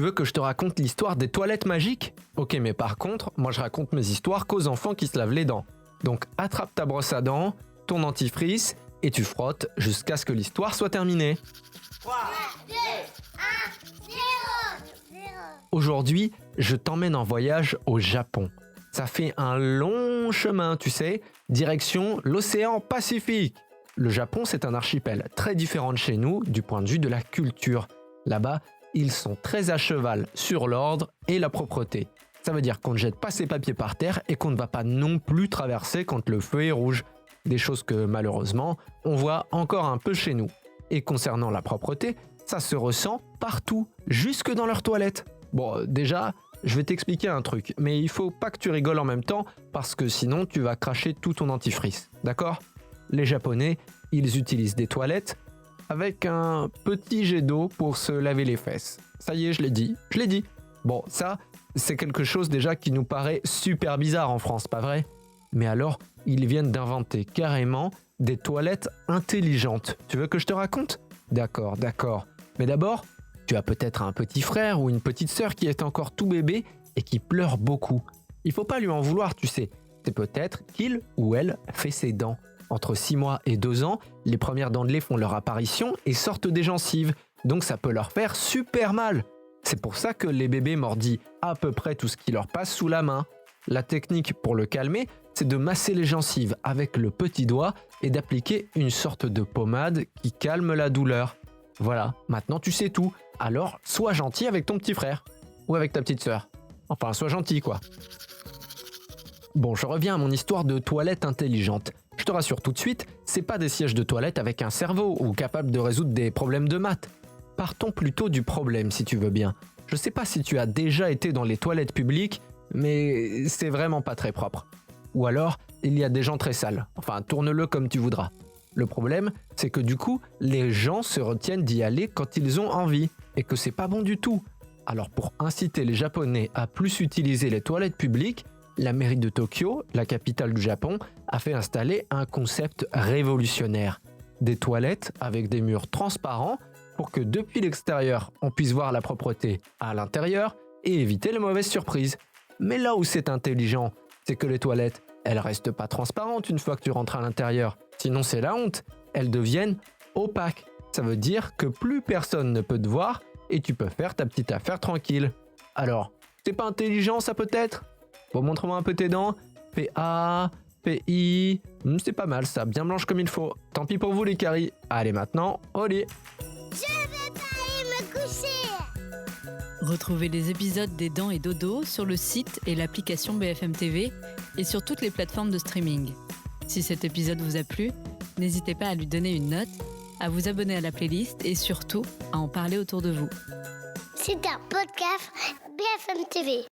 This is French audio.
veux que je te raconte l'histoire des toilettes magiques? Ok, mais par contre, moi je raconte mes histoires qu'aux enfants qui se lavent les dents. Donc attrape ta brosse à dents, ton dentifrice, et tu frottes jusqu'à ce que l'histoire soit terminée. 3, 2, 1, 0. Aujourd'hui, je t'emmène en voyage au Japon. Ça fait un long chemin, tu sais, direction l'océan Pacifique. Le Japon, c'est un archipel très différent de chez nous du point de vue de la culture. Là-bas, ils sont très à cheval sur l'ordre et la propreté. Ça veut dire qu'on ne jette pas ses papiers par terre et qu'on ne va pas non plus traverser quand le feu est rouge. Des choses que malheureusement, on voit encore un peu chez nous. Et concernant la propreté, ça se ressent partout, jusque dans leurs toilettes. Bon, déjà, je vais t'expliquer un truc, mais il faut pas que tu rigoles en même temps parce que sinon tu vas cracher tout ton dentifrice, d'accord? Les Japonais, ils utilisent des toilettes avec un petit jet d'eau pour se laver les fesses. Ça y est, je l'ai dit. Bon, ça, c'est quelque chose déjà qui nous paraît super bizarre en France, pas vrai? Mais alors, ils viennent d'inventer carrément des toilettes intelligentes. Tu veux que je te raconte? D'accord. Mais d'abord, tu as peut-être un petit frère ou une petite sœur qui est encore tout bébé et qui pleure beaucoup. Il faut pas lui en vouloir, tu sais. C'est peut-être qu'il ou elle fait ses dents. Entre 6 mois et 2 ans, les premières dents de lait font leur apparition et sortent des gencives. Donc ça peut leur faire super mal. C'est pour ça que les bébés mordillent à peu près tout ce qui leur passe sous la main. La technique pour le calmer, c'est de masser les gencives avec le petit doigt et d'appliquer une sorte de pommade qui calme la douleur. Voilà, maintenant tu sais tout. Alors, sois gentil avec ton petit frère. Ou avec ta petite sœur. Enfin, sois gentil quoi. Bon, je reviens à mon histoire de toilette intelligente. Je te rassure tout de suite, c'est pas des sièges de toilette avec un cerveau ou capables de résoudre des problèmes de maths. Partons plutôt du problème si tu veux bien. Je sais pas si tu as déjà été dans les toilettes publiques, mais c'est vraiment pas très propre. Ou alors, il y a des gens très sales. Enfin, tourne-le comme tu voudras. Le problème, c'est que du coup, les gens se retiennent d'y aller quand ils ont envie, et que c'est pas bon du tout. Alors pour inciter les Japonais à plus utiliser les toilettes publiques, la mairie de Tokyo, la capitale du Japon, a fait installer un concept révolutionnaire. Des toilettes avec des murs transparents pour que depuis l'extérieur, on puisse voir la propreté à l'intérieur et éviter les mauvaises surprises. Mais là où c'est intelligent, c'est que les toilettes, elles restent pas transparentes une fois que tu rentres à l'intérieur. Sinon c'est la honte, elles deviennent opaques. Ça veut dire que plus personne ne peut te voir et tu peux faire ta petite affaire tranquille. Alors, c'est pas intelligent ça peut-être? Bon, montre-moi un peu tes dents. Fais A, fais I. C'est pas mal ça, bien blanche comme il faut. Tant pis pour vous les caries. Allez maintenant, au lit. Je vais pas aller me coucher. Retrouvez les épisodes des Dents et Dodo sur le site et l'application BFM TV et sur toutes les plateformes de streaming. Si cet épisode vous a plu, n'hésitez pas à lui donner une note, à vous abonner à la playlist et surtout à en parler autour de vous. C'est un podcast BFM TV.